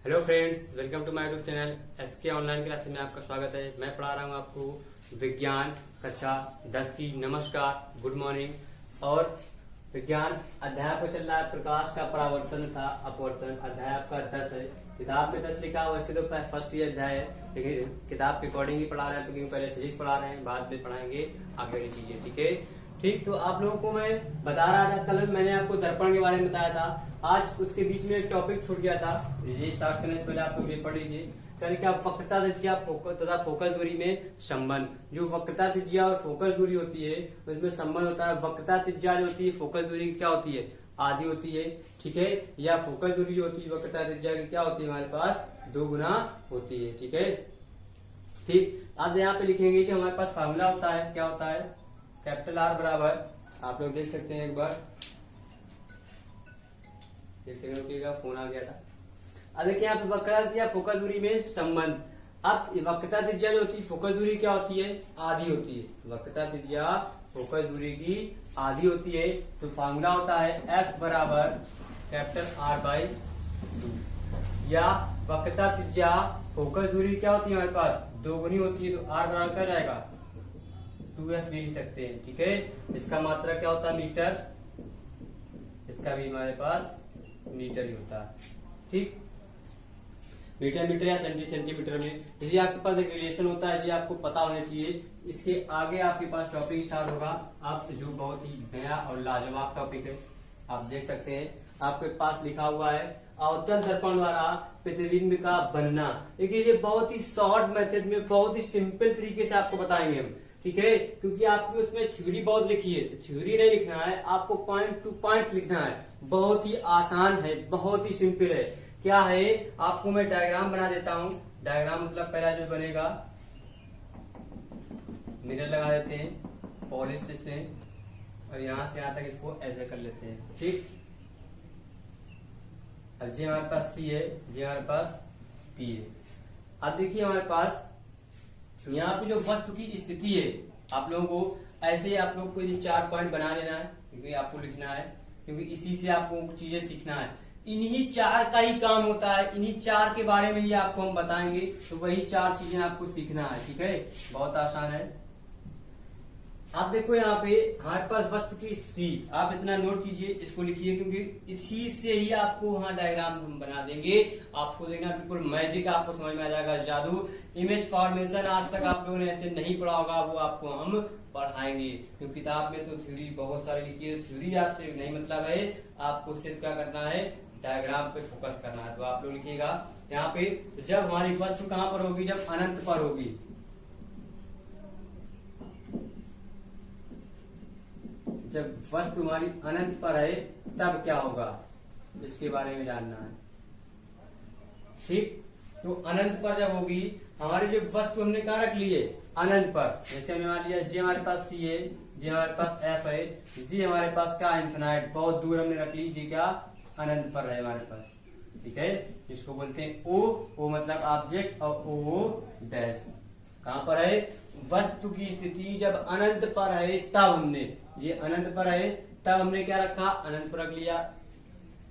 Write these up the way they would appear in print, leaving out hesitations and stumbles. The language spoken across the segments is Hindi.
Hello friends, welcome to my YouTube channel SK online class में आपका स्वागत है। मैं पढ़ा रहा हूँ आपको विज्ञान कक्षा 10 की। नमस्कार, गुड मॉर्निंग। और विज्ञान अध्याय को चल रहा है प्रकाश का परावर्तन था अपवर्तन। अध्याय आपका 10 है। किताब में 10 लिखा हुआ, वैसे तो फर्स्ट ईयर अध्याय है, लेकिन किताब के अकॉर्डिंग ही पढ़ा रहे हैं क्योंकि पहले फिजिक्स पढ़ा रहे हैं, बाद में पढ़ाएंगे आगे वाली चीजें। ठीक है, ठीक। तो आप लोगों को मैं बता रहा था, कल मैंने आपको दर्पण के बारे में बताया था। आज उसके बीच में एक टॉपिक छूट गया था, ये स्टार्ट करने से पहले आप लोग ये पढ़ लीजिए। कल क्या वक्रता त्रिज्या तथा फोकस दूरी में संबंध। जो वक्रता त्रिज्या और फोकस दूरी होती है उसमें संबंध होता है। वक्रता त्रिज्या जो होती है फोकस दूरी की क्या होती है, आधी होती है। ठीक है, या फोकस दूरी जो होती है वक्रता त्रिज्या की क्या होती है, हमारे पास 2 गुना होती है। ठीक है, ठीक। अब यहाँ पे लिखेंगे कि हमारे पास फार्मूला होता है, क्या होता है, कैपिटल आर बराबर, आप लोग देख सकते हैं, एक बार एक सेकंड रुकिएगा, फोन आ गया था। अब देखिए यहाँ पे वक्रता त्रिज्या फोकस दूरी में संबंध। अब वक्रता त्रिज्या जो होती है फोकस दूरी क्या होती है, आधी होती है। वक्रता त्रिज्या फोकस दूरी की आधी होती है, तो फार्मूला होता है F बराबर कैपिटल R बाई 2। या वक्रता त्रिज्या फोकस दूरी क्या होती है, हमारे पास 2 गुनी होती है, तो R बराबर क्या जाएगा 2F भी लिख सकते हैं। ठीक है, इसका मात्रा क्या होता है, मीटर। इसका भी हमारे पास मीटर ही होता है। ठीक, मीटर या सेंटीमीटर में ये आपके पास एक रिलेशन होता है, ये आपको पता होना चाहिए। इसके आगे आपके पास टॉपिक स्टार्ट होगा, आप जो बहुत ही नया और लाजवाब टॉपिक है। आप देख सकते हैं आपके पास लिखा हुआ है अवतल दर्पण द्वारा प्रतिबिंब का बनना। देखिए ये बहुत ही शॉर्ट मेथड में, बहुत ही सिंपल तरीके से आपको बताएंगे हम। ठीक है, क्योंकि आपकी उसमें थ्योरी बहुत लिखी है, तो थ्योरी नहीं लिखना है आपको, पॉइंट टू पॉइंट्स लिखना है। बहुत ही आसान है, बहुत ही सिंपल है। क्या है, आपको मैं डायग्राम बना देता हूं। डायग्राम मतलब पहला जो बनेगा, मिरर लगा देते हैं पॉलिश इसमें, और यहां से यहां तक इसको ऐसे कर लेते हैं। ठीक, अब जी हमारे पास सी है, जी हमारे पास पी है। अब देखिए हमारे पास यहाँ पे जो वस्तु की स्थिति है, आप लोगों को ऐसे आप लोग को ये 4 पॉइंट बना लेना है, क्योंकि आपको लिखना है, क्योंकि इसी से आपको चीजें सीखना है। इन्हीं 4 का ही काम होता है, इन्हीं 4 के बारे में ही आपको हम बताएंगे, तो वही 4 चीजें आपको सीखना है। ठीक है, बहुत आसान है। आप देखो यहाँ पे हमारे पास वस्तु की स्थिति, आप इतना नोट कीजिए, इसको लिखिए, क्योंकि इसी से ही आपको वहां डायग्राम हम बना देंगे। आपको देखना बिल्कुल मैजिक, आपको समझ में आ जाएगा, जादू। इमेज फॉर्मेशन आज तक आप लोगों ने ऐसे नहीं पढ़ा होगा, वो आपको हम पढ़ाएंगे। क्योंकि किताब में तो थ्योरी बहुत सारी लिखी है, थ्योरी आपसे नहीं मतलब है, आपको सिर्फ क्या करना है, डायग्राम पे फोकस करना है। तो आप लोग लिखिएगा यहाँ पे, जब हमारी वस्तु कहां पर होगी, जब अनंत पर होगी, जब वस्तु हमारी अनंत पर है तब क्या होगा, इसके बारे में जानना है। ठीक, तो अनंत पर जब होगी, हमारी जो वस्तु हमने कहा रख ली है, अनंत पर। जैसे हमने मान लिया जी हमारे पास सी है, जी हमारे पास एफ है, जी हमारे पास क्या इन्फिनाइट, बहुत दूर हमने रख ली, जी क्या अनंत पर है हमारे पास। ठीक है, जिसको बोलते हैं ओ मतलब ऑब्जेक्ट, और ओ डैश कहां पर है, वस्तु की स्थिति जब अनंत पर है तब हमने, ये अनंत पर है तब हमने क्या रखा, अनंत पर रख लिया।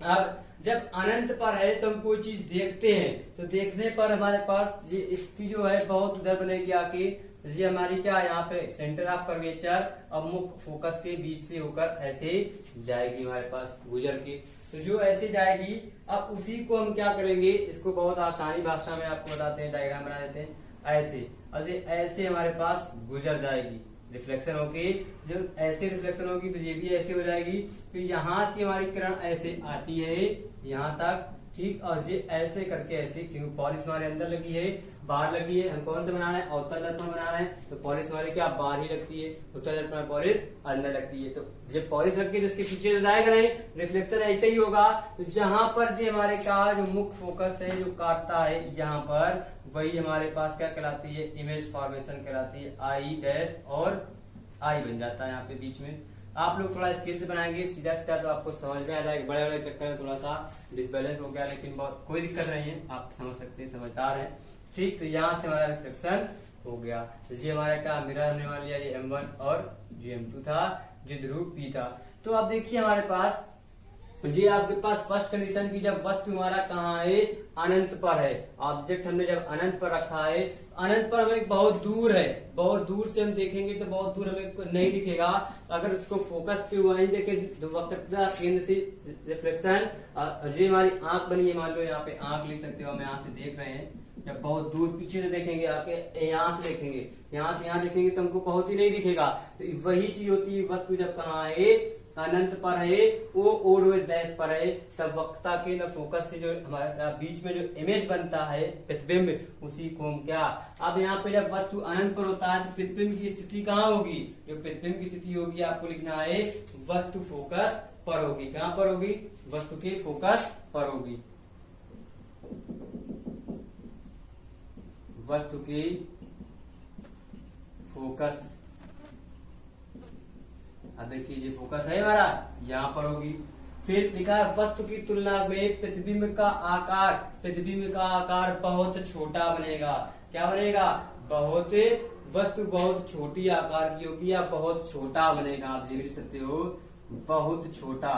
अब जब अनंत पर है तो हम कोई चीज देखते हैं, तो देखने पर हमारे पास ये स्थिति जो है बहुत उधर बनेगी आके, ये हमारी क्या यहाँ पे सेंटर ऑफ कर्वेचर और मुख्य फोकस के बीच से होकर ऐसे जाएगी हमारे पास गुजर के। तो जो ऐसे जाएगी, अब उसी को हम क्या करेंगे, इसको बहुत आसानी भाषा में आपको बताते हैं, डायग्राम बना देते हैं ऐसे, और ये ऐसे हमारे पास गुजर जाएगी, रिफ्लेक्शन होगी। जो ऐसे रिफ्लेक्शन होगी तो ये भी ऐसे हो जाएगी, तो यहाँ से हमारी किरण ऐसे आती है यहाँ तक। ठीक, और ये ऐसे करके ऐसे, क्योंकि पॉलिश हमारे अंदर लगी है, बाहर लगी है, हम कौन से बना रहे हैं, अवतल दर्पण बना रहे हैं, तो पॉलिश हमारे क्या बाहर ही लगती है, उत्तल दर्पण में पॉलिश अंदर लगती है। तो जब पॉलिश रखी है तो उसके पीछे तो जाएगा नहीं, रिफ्लेक्शन ऐसे ही होगा। तो जहां पर जो हमारे का जो मुख्य फोकस है जो काटता है यहाँ पर, वही हमारे पास क्या कहलाती है, इमेज फॉर्मेशन कहलाती है। आई डैश और आई बन जाता है यहाँ पे बीच में। आप लोग थोड़ा स्केल से बनाएंगे सीधा सीधा, तो आपको समझ में आ जाएगा। बड़े बड़े चक्कर में थोड़ा सा डिसबैलेंस हो गया, लेकिन बहुत कोई दिक्कत नहीं है, आप समझ सकते हैं, समझदार है। ठीक, तो यहाँ से हमारा रिफ्लेक्शन हो गया। तो ये हमारा क्या मिरर हमने मान लिया, ये M1 और ये M2 था, जो ध्रुव P था। तो अब देखिए हमारे पास जी आपके पास फर्स्ट कंडीशन की, जब वस्तु हमारा कहाँ है, अनंत पर है। ऑब्जेक्ट हमने जब अनंत पर रखा है, अनंत पर हमें बहुत दूर है, बहुत दूर से हम देखेंगे तो बहुत दूर हमें नहीं दिखेगा। अगर उसको फोकस पे वहीं देखें तो वक्रता केंद्र से रिफ्लेक्शन, ये हमारी आंख बनी है, मान लो यहाँ पे आंख लिख सकते हो, हम यहाँ से देख रहे हैं। जब बहुत दूर पीछे से देखेंगे, आके यहाँ से देखेंगे, यहाँ से यहाँ देखेंगे तो हमको बहुत ही नहीं दिखेगा। तो वही चीज होती है, वस्तु जब कहाँ है, अनंत पर है, वो और डैश पर है, तब वक्रता केंद्र फोकस से जो हमारा बीच में जो इमेज बनता है प्रतिबिंब, उसी को हम क्या, अब यहाँ पे जब वस्तु अनंत पर होता है तो प्रतिबिंब की स्थिति कहाँ होगी, जो प्रतिबिंब की स्थिति होगी आपको लिखना है वस्तु फोकस पर होगी। कहाँ पर होगी, वस्तु के फोकस पर होगी, वस्तु की फोकस। अब देखिए ये फोकस है हमारा, यहाँ पर होगी। फिर लिखा है वस्तु की तुलना में प्रतिबिंब का आकार, प्रतिबिंब का आकार बहुत छोटा बनेगा। क्या बनेगा, बहुत, वस्तु बहुत छोटी आकार की होगी या बहुत छोटा बनेगा। आप ये भी लिख सकते हो, बहुत छोटा।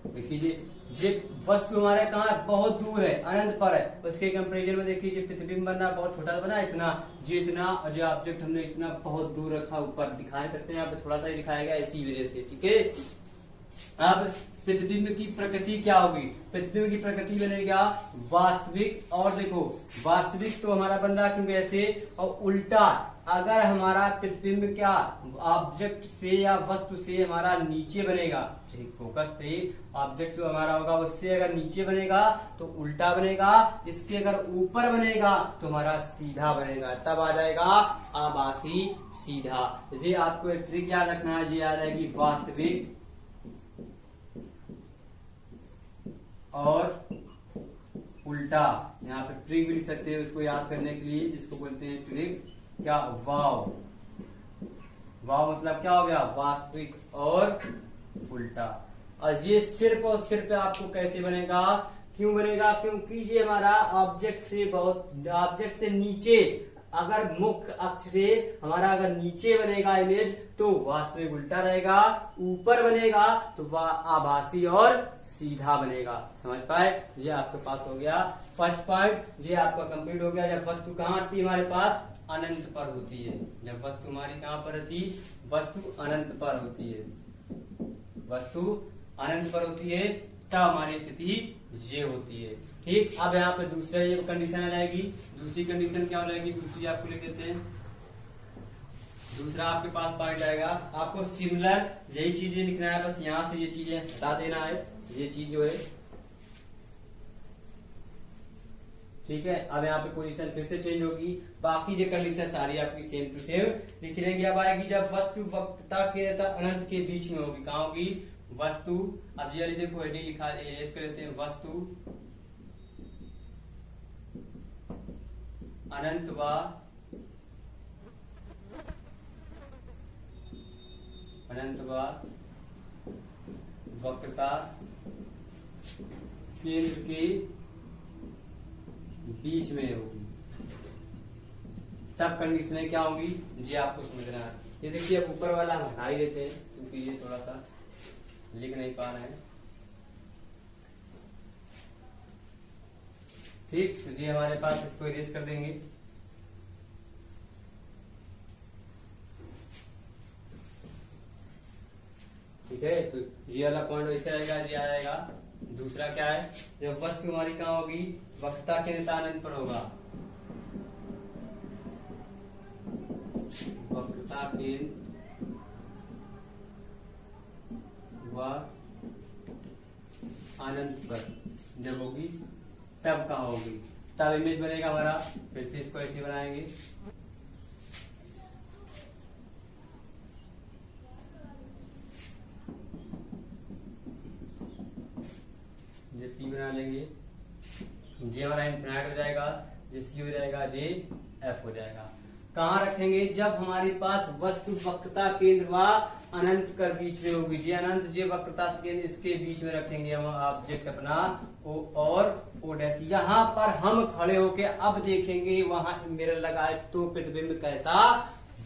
देखिए ये वस्तु हमारे कहाँ है, बहुत दूर है, अनंत पर है, उसके कंपेरिजन में देखिए प्रतिबिंब बना बहुत छोटा बना, इतना जी, इतना जो ऑब्जेक्ट हमने इतना बहुत दूर रखा, ऊपर दिखा सकते हैं, यहाँ पे थोड़ा सा ही दिखाया गया इसी वजह से। ठीक है, अब प्रतिबिंब की प्रकृति क्या होगी, प्रतिबिंब की प्रकृति बनेगा वास्तविक। और देखो वास्तविक तो हमारा बन रहा क्योंकि ऐसे, और उल्टा अगर हमारा प्रतिबिंब क्या ऑब्जेक्ट से या वस्तु से हमारा नीचे बनेगा, फोकस पे ऑब्जेक्ट जो हमारा होगा उससे अगर नीचे बनेगा तो उल्टा बनेगा, इसके अगर ऊपर बनेगा तो हमारा सीधा बनेगा, तब आ जाएगा आभासी सीधा। ये आपको एक ट्रिक याद रखना है, ये याद आएगी वास्तविक और उल्टा। यहाँ पे ट्रिक भी लिख सकते हैं उसको याद करने के लिए, इसको बोलते हैं ट्रिक क्या, वाव। वाव मतलब क्या हो गया, वास्तविक और उल्टा। और ये सिर्फ और सिर्फ आपको कैसे बनेगा, क्यों बनेगा, क्योंकि ये हमारा ऑब्जेक्ट से बहुत, ऑब्जेक्ट से नीचे, अगर मुख्य अक्ष से हमारा अगर नीचे बनेगा इमेज तो वास्तविक उल्टा रहेगा, ऊपर बनेगा तो वह आभासी और सीधा बनेगा। समझ पाए, ये आपके पास हो गया फर्स्ट पॉइंट, ये आपका कंप्लीट हो गया। जब वस्तु कहाँ आती है हमारे पास, अनंत पर होती है। जब वस्तु हमारी कहाँ पर होती, वस्तु अनंत पर होती है, वस्तु अनंत पर होती है, तब हमारी स्थिति ये होती है। ठीक, अब यहाँ पे दूसरा ये कंडीशन आ जाएगी। दूसरी कंडीशन क्या हो जाएगी, दूसरी आपको लिख देते हैं। दूसरा आपके पास पॉइंट आएगा, आपको सिमिलर यही चीजें लिखना है, बस यहाँ से ये चीजें हटा देना है, ये चीज जो है। ठीक है, अब यहाँ पे पोजीशन फिर से चेंज होगी, बाकी जो कंडीशन सारी आपकी सेम टू सेम लिखी रहेंगी। अब आएगी जब वस्तु वक्रता के अनंत के बीच में होगी, कहाँ होगी, वस्तु। अब ये वाली देखो हेडिंग लिखा है, इसको लेते हैं वस्तु अनंत व वक्रता केंद्र के बीच में होगी, तब कंडीशनें क्या होंगी, ये आपको समझना है। ये देखिए अब ऊपर वाला हम हटा ही देते हैं क्योंकि ये थोड़ा सा लिख नहीं पा रहे हैं। ठीक, तो ये हमारे पास, इसको इरेज कर देंगे। ठीक है, तो ये वाला पॉइंट वैसे आएगा, ये आएगा। दूसरा क्या है, जब वस्तु हमारी कहाँ होगी, वक्रता केंद्र अनंत पर होगा, वक्रता केंद्र व अनंत पर जब होगी, तब कहाँ होगी, तब इमेज बनेगा हमारा। फिर से इसको ऐसे बनाएंगे, ये P बना लेंगे, J हमारा इनफिनाइट हो जाएगा, ये C हो जाएगा, J F हो जाएगा। कहाँ रखेंगे, जब हमारे पास वस्तु वक्रता केंद्र व अनंत कर बीच में होगी, जी अनंत, जे वक्रता केंद्र, इसके बीच में रखेंगे हम ऑब्जेक्ट अपना O और O डैश। यहाँ पर हम खड़े होके अब देखेंगे, वहां मिरर लगा है तो प्रतिबिंब कैसा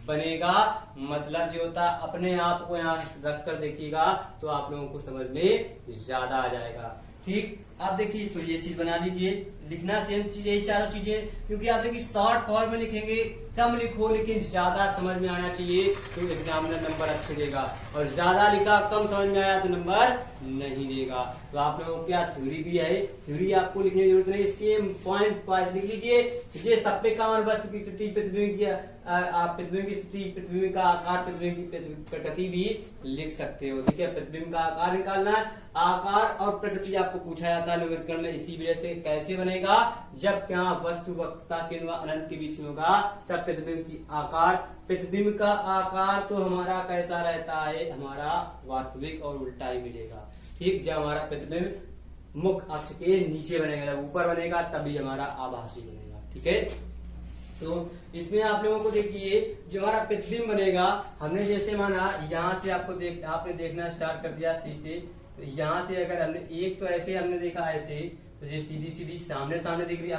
बनेगा। मतलब जो होता है अपने आप को यहाँ रख कर देखिएगा तो आप लोगों को समझ में ज्यादा आ जाएगा। ठीक, आप देखिए तो ये चीज बना लीजिए, लिखना सेम चीज यही चारों चीजें, क्योंकि आप देखिए शॉर्ट फॉर्म में लिखेंगे, कम लिखो लेकिन ज्यादा समझ में आना चाहिए तो एग्जामिनर नंबर अच्छे देगा, और ज्यादा लिखा कम समझ में आया तो नंबर नहीं देगा। तो आप लोगों को क्या थ्योरी भी है, थ्योरी आपको लिखने की जरूरत नहीं, सेम पॉइंट वाइज लिख लीजिए। ये सब पे काम वस्तु की स्थिति, प्रतिबिंब की आप प्रतिबिंब की स्थिति, प्रतिबिंब का आकार, प्रतिबिंब की प्रकृति भी लिख सकते हो। ठीक है, प्रतिबिंब का आकार निकालना है, आकार और प्रकृति आपको पूछा जाता है न्यूमेरिकल में, इसी वजह से कैसे बनेगा, जब क्या वस्तु वक्रता केंद्र व अनंत के बीच में होगा तब प्रतिबिंब की आकार, प्रतिबिंब का आकार तो हमारा कैसा रहता है, हमारा वास्तविक और उल्टा ही मिलेगा। ठीक, जब हमारा प्रतिबिंब मुख्य अक्ष के नीचे बनेगा, जब ऊपर बनेगा तभी हमारा आभासी बनेगा। ठीक है, तो इसमें आप लोगों को देखिए जो हमारा प्रतिबिंब बनेगा, हमने जैसे माना यहाँ से आपने देखना स्टार्ट कर दिया सी से, तो यहाँ से अगर हमने एक तो ऐसे हमने देखा ऐसे, तो ये सीधी सीधी सामने सामने दिख रही है,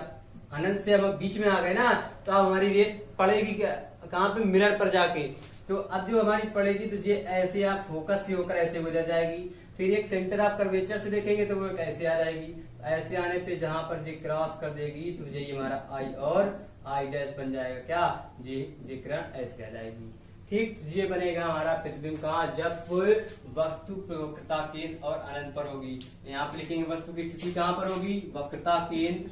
अनंत से हम बीच में आ गए ना, तो अब हमारी रेस पड़ेगी कहाँ पे, मिरर पर जाके। तो अब जो हमारी पड़ेगी तो ये ऐसे आप फोकस से होकर ऐसे गुजर जाएगी, फिर एक सेंटर आप कर्वेचर से देखेंगे तो वो ऐसे आ जाएगी, ऐसे आने पे जहां पर ये क्रॉस कर देगी तो ये हमारा आई और आई डैश बन जाएगा, क्या ये किरण ऐसे आ जाएगी। ठीक, ये बनेगा हमारा प्रतिबिंब कहाँ, जब वस्तु वक्रता केंद्र और अनंत पर होगी। यहाँ पे लिखेंगे वस्तु की स्थिति कहाँ पर होगी, वक्रता केंद्र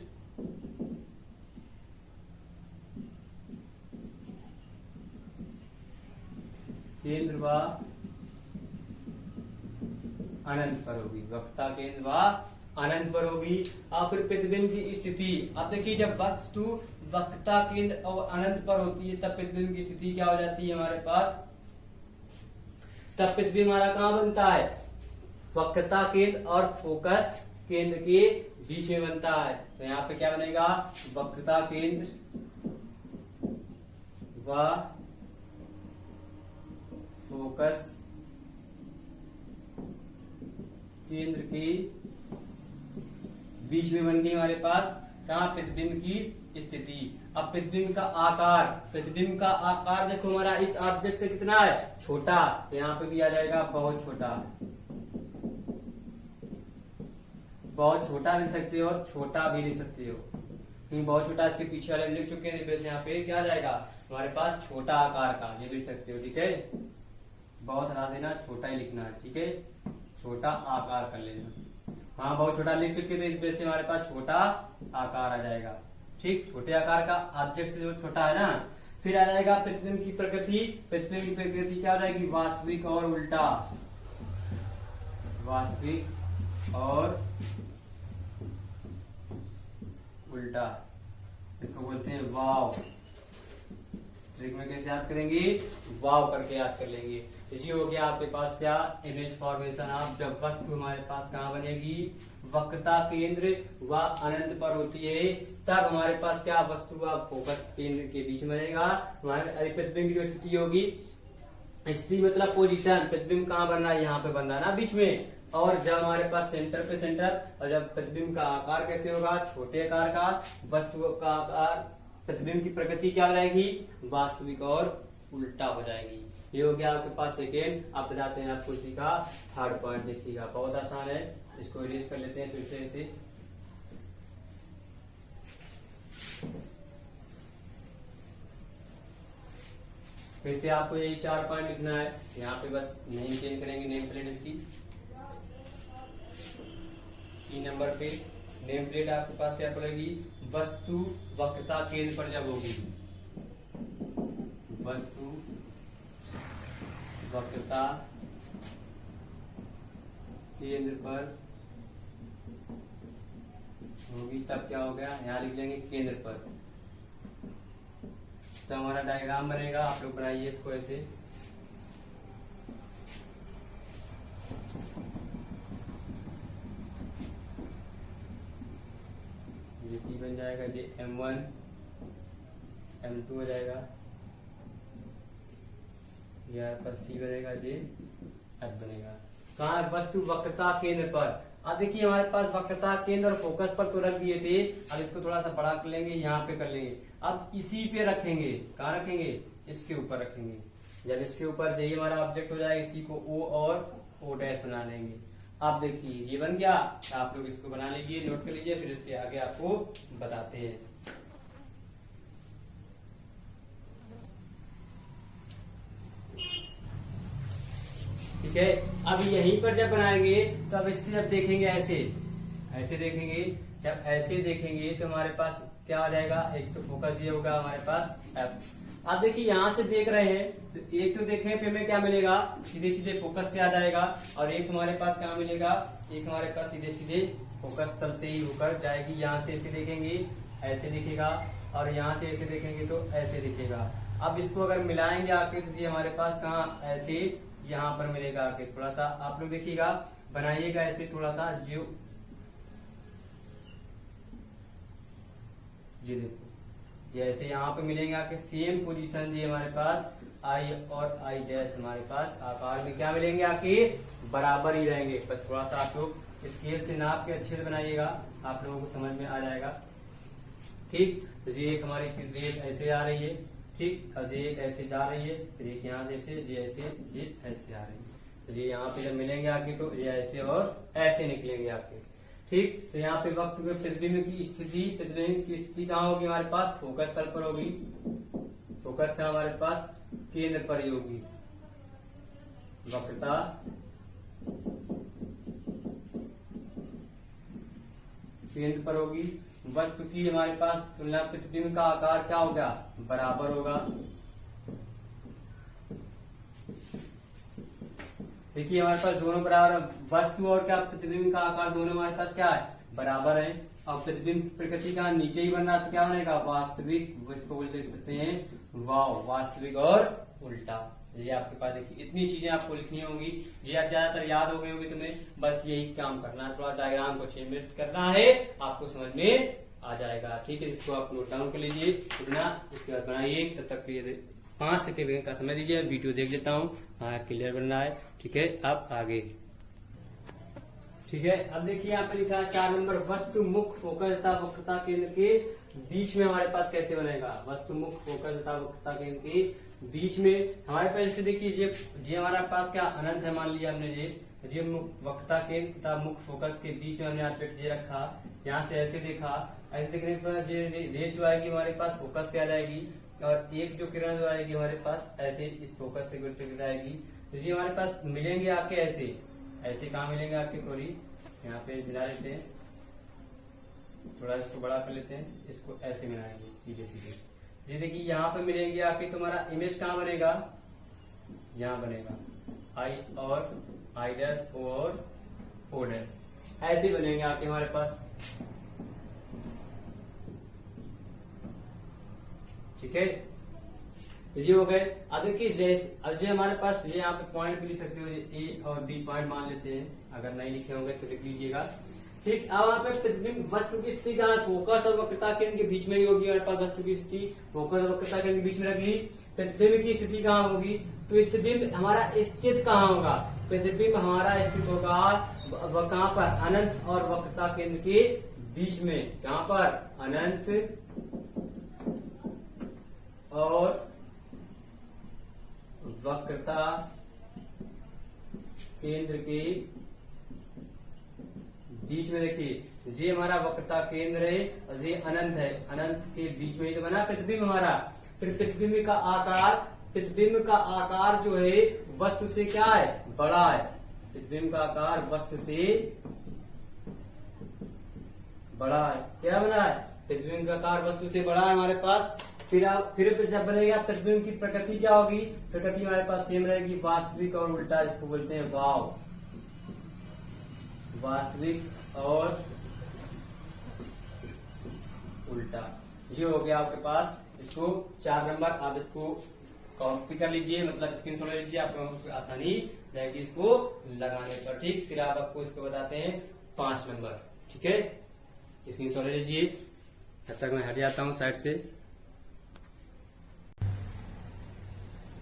व अनंत पर होगी, वक्रता केंद्र व अनंत पर होगी। और फिर प्रतिबिंब की स्थिति, अब देखिए जब वस्तु वक्रता केंद्र और अनंत पर होती है तब प्रतिबिंब की स्थिति क्या हो जाती है हमारे पास, तब प्रतिबिंब हमारा कहाँ बनता है, वक्रता केंद्र और फोकस केंद्र के बीच में बनता है। तो यहाँ पे क्या बनेगा, वक्रता केंद्र व फोकस केंद्र के बीच में बन गई हमारे पास कहाँ, प्रतिबिंब की स्थिति। अब प्रतिबिंब का आकार, प्रतिबिंब का आकार देखो हमारा इस ऑब्जेक्ट से कितना है, छोटा, तो यहाँ पे भी आ जाएगा बहुत छोटा, बहुत छोटा लिख सकते हो और छोटा भी लिख सकते हो, क्योंकि बहुत छोटा इसके पीछे वाले लिख चुके हैं, यहाँ पे क्या आ जाएगा हमारे पास छोटा आकार का, ये भी लिख सकते हो। ठीक है, बहुत हटा देना, छोटा ही लिखना है। ठीक है, छोटा आकार कर लेना, हाँ बहुत छोटा लिख चुके तो इस वजह से हमारे पास छोटा आकार आ जाएगा। ठीक, छोटे आकार का ऑब्जेक्ट से जो छोटा है ना। फिर आ जाएगा प्रतिबिंब की प्रकृति, प्रतिबिंब की प्रकृति क्या हो जाएगी, वास्तविक और उल्टा, वास्तविक और उल्टा, इसको बोलते हैं वाव। ट्रिक में कैसे याद करेंगे, वाव करके याद कर लेंगे। इसी हो गया आपके पास क्या, इमेज फॉर्मेशन ऑफ, जब वस्तु हमारे पास कहाँ बनेगी, वक्रता केंद्र व अनंत पर होती है तब हमारे पास क्या, वस्तु व फोकस केंद्र के बीच में बनेगा। हमारे प्रतिबिंब की जो स्थिति होगी, स्थिति मतलब पोजीशन, प्रतिबिंब कहाँ बन रहा है, यहाँ पे बन रहा है ना बीच में, और जब हमारे पास सेंटर पे सेंटर, और जब प्रतिबिंब का आकार कैसे होगा, छोटे आकार का, वस्तु का आकार, प्रतिबिंब की प्रकृति क्या हो जाएगी, वास्तविक और उल्टा हो जाएगी। ये हो गया आपके पास सेकेंड। आप बताते हैं आपको इसी का थर्ड पॉइंट देखिएगा, बहुत आसान है, इसको इरेज कर लेते हैं फिर से इसे। फिर से आपको यही 4 पॉइंट लिखना है, यहाँ पे बस नेम चेंज करेंगे, नेम प्लेट इसकी, ई नंबर पे नेम प्लेट आपके पास क्या पड़ेगी, वस्तु वक्रता केंद्र पर जब होगी, वस्तु वक्रता केंद्र पर होगी तब क्या हो गया, यहाँ लिख लेंगे केंद्र पर। तो हमारा डायग्राम बनेगा, आप लोग बनाइए इसको ऐसे, ये P बन जाएगा, ये M1 M2 हो जाएगा, यहाँ पर C बनेगा, ये F बनेगा। कहाँ, वस्तु वक्रता केंद्र पर। अब देखिए हमारे पास वक्रता केंद्र और फोकस पर तो रख दिए थे, अब इसको थोड़ा सा बड़ा कर लेंगे, यहाँ पे कर लेंगे, अब इसी पे रखेंगे, कहाँ रखेंगे, इसके ऊपर रखेंगे। जब इसके ऊपर यही हमारा ऑब्जेक्ट हो जाएगा, इसी को ओ और ओ डैश बना लेंगे। आप देखिए ये बन गया, आप लोग इसको बना लीजिए, नोट कर लीजिए, फिर इसके आगे आपको बताते हैं। ठीक है, अब यहीं पर जब बनाएंगे तो अब इससे जब देखेंगे ऐसे देखेंगे, जब ऐसे देखेंगे तो हमारे पास क्या आ जाएगा, एक तो फोकस ये होगा हमारे पास एफ। आप देखिए यहाँ से देख रहे हैं तो एक तो देखें फिर हमें क्या मिलेगा, सीधे सीधे फोकस से आ जाएगा, और एक हमारे पास क्या मिलेगा, एक हमारे पास सीधे सीधे फोकस तल से ही होकर जाएगी। यहाँ से ऐसे देखेंगे ऐसे दिखेगा, और यहाँ से ऐसे देखेंगे तो ऐसे दिखेगा। अब इसको अगर मिलाएंगे आके तो ये हमारे पास कहाँ ऐसे यहाँ पर मिलेगा आके। थोड़ा सा आप लोग देखिएगा, बनाइएगा ऐसे थोड़ा सा, जो ये देखो ये ऐसे यहाँ पे मिलेंगे आके सेम पोजीशन, ये हमारे पास आई और आई डैश हमारे पास आकार में क्या मिलेंगे आके, बराबर ही रहेंगे। पर थोड़ा सा आप लोग स्केल से नाप के अच्छे से बनाइएगा, आप लोगों को समझ में आ जाएगा। ठीक, तो ये एक हमारी रेस ऐसे आ रही है, ठीक, और ये एक ऐसे जा रही है, फिर एक यहाँ से ये ऐसे आ रही है। तो ये यहाँ पे जब मिलेंगे आके तो ये ऐसे और ऐसे निकलेंगे आके। ठीक, तो यहाँ पे वक्त प्रतिबिंब की स्थिति कहाँ होगी, हमारे पास फोकस तल पर होगी। फोकस का हमारे पास केंद्र पर ही होगी, वक्रता केंद्र पर होगी। वस्तु की हमारे पास तुलना प्रतिबिंब का आकार क्या होगा, बराबर होगा। देखिए हमारे पास दोनों बराबर, वस्तु और क्या प्रतिबिंब का आकार दोनों हमारे पास क्या है, बराबर है। और प्रतिबिंब की प्रकृति का नीचे ही बन रहा तो क्या बनेगा, वास्तविक, इसको बोल सकते हैं वाव, वास्तविक और उल्टा। ये आपके पास देखिए इतनी चीजें आपको लिखनी होंगी, ये आप ज्यादातर याद हो गई होगी तुम्हें, बस यही काम करना है, थोड़ा डायग्राम को चिन्हित करना है, आपको समझ में आ जाएगा। ठीक है, इसको आप नोट डाउन कर लीजिए इतना, इसके बाद बनाइए। तब तक 5 सेकेंड का समय दीजिए, वीडियो देख लेता हूँ। हाँ क्लियर बन रहा है, ठीक है। अब आगे, ठीक है, अब देखिए यहाँ पे लिखा है 4 नंबर, वस्तु मुख फोकस तथा वक्रता केंद्र के बीच में हमारे पास कैसे बनेगा। वस्तु मुख फोकस तथा वक्रता केंद्र के बीच में हमारे पास जैसे देखिए ये हमारे पास क्या अनंत है, मान लिया हमने ये वक्रता केंद्र तथा मुख फोकस के बीच में हमने ऑब्जेक्ट ये रखा, यहाँ से ऐसे देखा, ऐसे देखने पर ये रेज जो आएगी हमारे पास फोकस से आ जाएगी, और एक जो किरण जो आएगी हमारे पास ऐसे इस फोकस से गुजरते जाएगी। तो ये हमारे पास मिलेंगे आके ऐसे कहाँ मिलेंगे आके, सॉरी यहाँ पे मिला लेते हैं, थोड़ा इसको बड़ा कर लेते हैं, इसको ऐसे मिलाएंगे सीधे सीधे। ये देखिए यहाँ पे मिलेंगे आके, तुम्हारा इमेज कहाँ बनेगा, यहाँ बनेगा, आई और आई डैश और ओ डैश, ऐसे बनेंगे आके हमारे पास। ठीक है, ये हो गए। अब देखिए जैसे हमारे पास ये यहाँ पे पॉइंट भी लिख सकते हो, ए और बी पॉइंट मान लेते हैं, अगर नहीं लिखे होंगे तो लिख लीजिएगा। ठीक, अब यहाँ पे प्रतिबिंब वस्तु की स्थिति कहाँ, फोकस और वक्रता केंद्र के बीच में ही होगी हमारे पास। वस्तु की स्थिति फोकस और वक्रता केंद्र के बीच में रख ली। प्रतिबिंब की स्थिति कहाँ होगी, प्रतिबिंब हमारा स्थित कहाँ होगा, प्रतिबिंब हमारा स्थित होगा कहाँ पर, अनंत और वक्रता केंद्र के बीच में। कहाँ पर, अनंत और वक्रता केंद्र के बीच में। देखिए ये हमारा वक्रता केंद्र है और ये अनंत है, अनंत के बीच में ही तो बना प्रतिबिंब हमारा। फिर प्रतिबिंब का आकार जो है वस्तु से क्या है, बड़ा है। प्रतिबिंब का आकार वस्तु से बड़ा है, क्या बना है, प्रतिबिंब का आकार वस्तु से बड़ा है हमारे पास। फिर जब बनेगा प्रतिबिंब की प्रकृति क्या होगी, प्रकृति हमारे पास सेम रहेगी, वास्तविक और उल्टा, इसको बोलते हैं वाव, वास्तविक और उल्टा। ये हो गया आपके पास, इसको 4 नंबर। आप इसको कॉपी कर लीजिए, मतलब स्क्रीनशॉट ले लीजिए, आपको आसानी रहेगी इसको लगाने पर। ठीक, फिर आप आपको इसको बताते हैं 5 नंबर। ठीक है, स्क्रीनशॉट ले लीजिए, तब तक मैं हट जाता हूँ साइड से।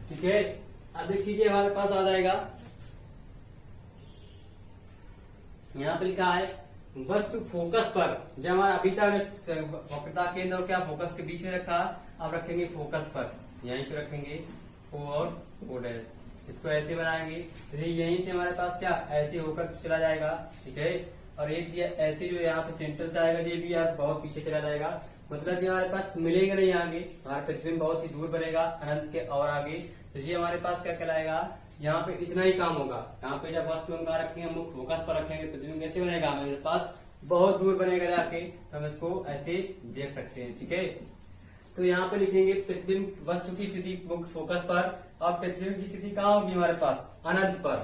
ठीक है, अब देखिए हमारे पास आ जाएगा, यहाँ पे लिखा है वस्तु फोकस पर। जब हमारा अभी तक वक्रता केंद्र और क्या फोकस के बीच में रखा, अब रखेंगे फोकस पर। यहीं पे रखेंगे O और O डैश, इसको ऐसे बनाएंगे तो यहीं से हमारे पास क्या ऐसे होकर चला जाएगा, ठीक है। और एक ये ऐसे जो यहाँ पे सेंटर से आएगा ये भी यार बहुत पीछे चला जाएगा, मतलब ये हमारे पास मिलेगा नहीं आगे, हमारा प्रतिबिंब बहुत ही दूर बनेगा अनंत के और आगे। तो ये हमारे पास क्या कहलाएगा, यहाँ पे इतना ही काम होगा। यहाँ पे जब वस्तु हम रखेंगे, हम फोकस पर रखेंगे, प्रतिबिंब कैसे बनेगा, हमारे पास बहुत दूर बनेगा जाके, हम इसको ऐसे देख सकते हैं, ठीक है। तो यहाँ पे लिखेंगे प्रतिबिंब वस्तु की स्थिति मुख्य फोकस पर, और प्रतिबिंब की स्थिति कहाँ होगी हमारे पास, अनंत पर।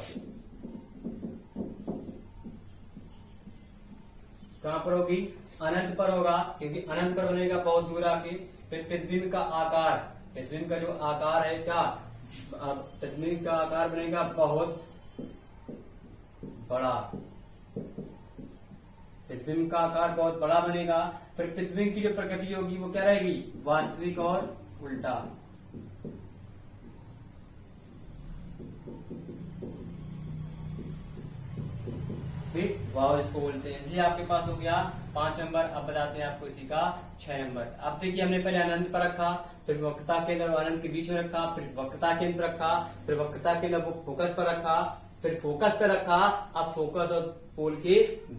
कहाँ पर होगी, अनंत पर होगा, क्योंकि अनंत पर बनेगा बहुत दूर आके। फिर प्रतिबिंब का आकार, प्रतिबिंब का जो आकार है क्या, प्रतिबिंब का आकार बनेगा बहुत बड़ा, प्रतिबिंब का आकार बहुत बड़ा बनेगा। फिर प्रतिबिंब की जो प्रकृति होगी वो क्या रहेगी, वास्तविक और उल्टा। ठीक, वाव इसको बोलते हैं। ये आपके पास हो गया 5 नंबर। अब बताते हैं आपको इसी का 6 नंबर। अब देखिए हमने पहले अनंत पर रखा, फिर वक्रता केंद्र और अनंत के बीच में रखा, फिर वक्रता केंद्र रखा, फिर वक्रता केंद्र फोकस पर रखा, फिर फोकस पर रखा। अब फोकस और पोल के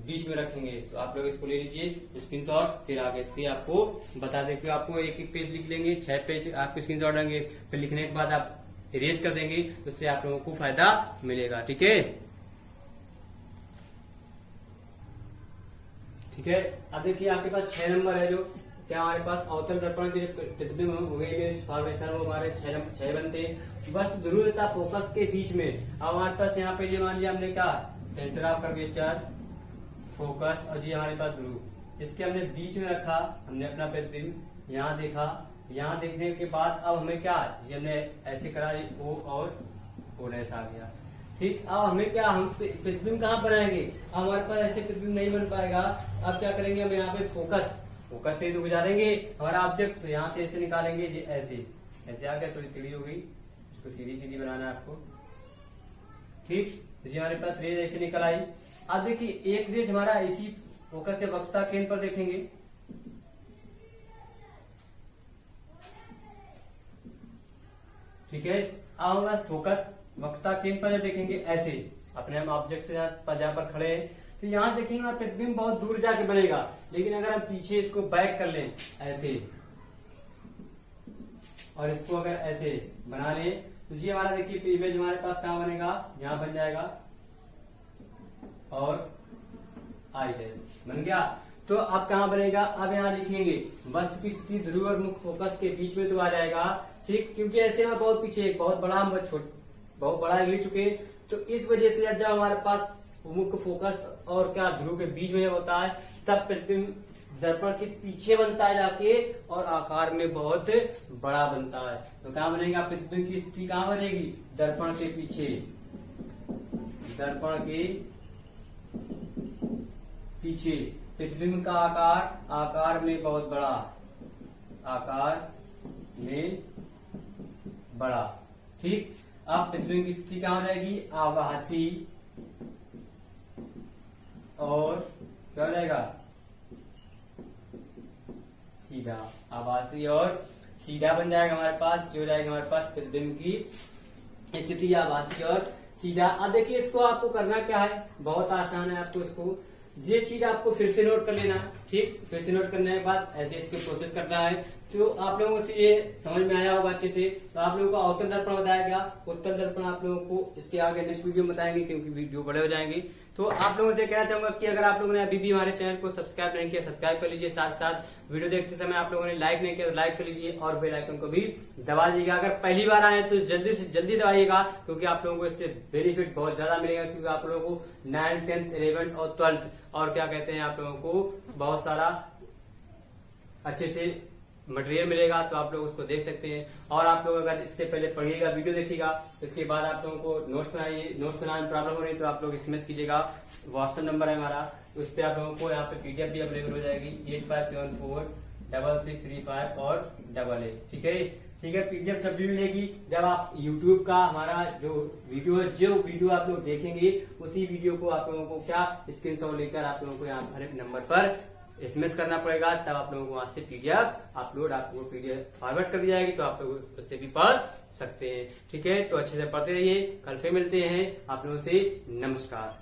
बीच में रखेंगे। तो आप लोग इसको ले लीजिए स्क्रीनशॉट, फिर आगे से आपको बता दें कि आपको एक एक पेज लिख लेंगे, 6 पेज आपको स्क्रीनशॉट लेंगे, फिर लिखने के बाद आप इरेज कर देंगे, उससे आप लोगों को फायदा मिलेगा, ठीक है। ठीक है, अब देखिए आपके पास 6 नंबर है, जो क्या हमारे पास अवतल दर्पण के प्रतिबिंब हो गए फॉर्मेशन, वो हमारे 6 बनते हैं। बस ध्रुव तथा फोकस के बीच में। अब हमारे पास यहाँ पे मान लिया हमने क्या, सेंटर ऑफ कर्वेचर, फोकस, और ये हमारे पास ध्रुव, इसके हमने बीच में रखा, हमने अपना प्रतिबिंब यहाँ देखा। यहाँ देखने के बाद अब हमें क्या, ये हमने ऐसे करा, O और O डैश आ गया, ठीक। अब हमें क्या, हम प्रतिबिंब कहाँ बनाएंगे, हमारे पास ऐसे प्रतिबिंब नहीं बन पाएगा। अब क्या करेंगे, हम यहाँ पे फोकस से तो गुजारेंगे हमारा ऑब्जेक्ट, तो यहाँ से ऐसे निकालेंगे, ऐसे आ गया, थोड़ी सीधी हो गई, इसको सीधी बनाना है आपको, ठीक। तो ये हमारे पास रेज ऐसे निकल आई। अब देखिए एक रेज हमारा इसी फोकस से वक्रता केंद्र पर देखेंगे, ठीक है। अब हमारा फोकस वक्रता केंद्र पर जब देखेंगे ऐसे, अपने हम ऑब्जेक्ट से जहाँ पर खड़े हैं, तो यहाँ देखेंगे प्रतिबिंब बहुत दूर जाके बनेगा। लेकिन अगर हम पीछे इसको बैक कर लें ऐसे, और इसको अगर ऐसे बना लें, तो ये हमारा देखिए इमेज हमारे पास कहाँ बनेगा, यहाँ बन जाएगा, और आई डैश बन गया। तो अब कहाँ बनेगा, अब यहाँ लिखेंगे वस्तु की स्थिति ध्रुव और मुख्य फोकस के बीच में, तो आ जाएगा, ठीक। क्योंकि ऐसे में बहुत पीछे बहुत बड़ा लिख चुके, तो इस वजह से जब हमारे पास मुख्य फोकस और क्या ध्रुव के बीच में होता है, तब प्रतिबिंब दर्पण के पीछे बनता है जाके, और आकार में बहुत बड़ा बनता है। तो कहाँ बनेगा, प्रतिबिंब की स्थिति कहाँ बनेगी, दर्पण के पीछे, दर्पण के पीछे। प्रतिबिंब का आकार में बहुत बड़ा, आकार में बड़ा, ठीक। अब प्रतिबिंब की स्थिति कहाँ रहेगी, आभासी और क्या रहेगा, सीधा, आभासी और सीधा बन जाएगा हमारे पास, जो जाएगा हमारे पास प्रतिबिंब की स्थिति आभासी और सीधा। अब देखिए इसको आपको करना क्या है, बहुत आसान है, आपको इसको ये चीज आपको फिर से नोट कर लेना, ठीक। फिर से नोट करने के बाद ऐसे इसके प्रोसेस करना है। तो आप लोगों से ये समझ में आया होगा अच्छे से। तो आप लोगों को अवतल दर्पण बताया गया, उत्तल दर्पण आप लोगों को इसके आगे नेक्स्ट वीडियो में बताएंगे, क्योंकि वीडियो बड़े हो जाएंगे। तो आप लोगों से कहना चाहूंगा कि अगर आप लोगों ने अभी भी हमारे चैनल को सब्सक्राइब नहीं किया, सब्सक्राइब कर लीजिए। साथ साथ वीडियो देखते समय आप लोगों ने लाइक नहीं किया तो लाइक कर लीजिए, और बेल आइकन को भी दबा दीजिएगा। अगर पहली बार आए तो जल्दी से जल्दी दबाइएगा, क्योंकि आप लोगों को इससे बेनिफिट बहुत ज्यादा मिलेगा। क्योंकि आप लोगों को 9th 10th 11th और 12th और क्या कहते हैं, आप लोगों को बहुत सारा अच्छे से मटेरियल मिलेगा, तो आप लोग उसको देख सकते हैं। और आप लोग अगर इससे पहले पढ़िएगा, वीडियो देखिएगा, इसके बाद आप लोगों को नोट्स बनाइए, नोट्स बनाने में प्रॉब्लम हो रही है तो आप लोग SMS कीजिएगा, व्हाट्सएप नंबर है हमारा, उस पर आप लोगों को यहाँ पे PDF भी अवेलेबल हो जाएगी 85746635 और 88, ठीक है। ठीक है, PDF तब भी मिलेगी जब आप YouTube का हमारा जो वीडियो आप लोग देखेंगे, उसी वीडियो को आप लोगों को क्या स्क्रीनशॉट लेकर आप लोगों को यहाँ हर एक नंबर पर एसएमएस करना पड़ेगा, तब आप लोगों को वहां से पीडीएफ अपलोड, आपको पीडीएफ फॉरवर्ड कर दी जाएगी, तो आप लोग उससे भी पढ़ सकते हैं। ठीक है, तो अच्छे से पढ़ते रहिए, कल फिर मिलते हैं आप लोगों से, नमस्कार।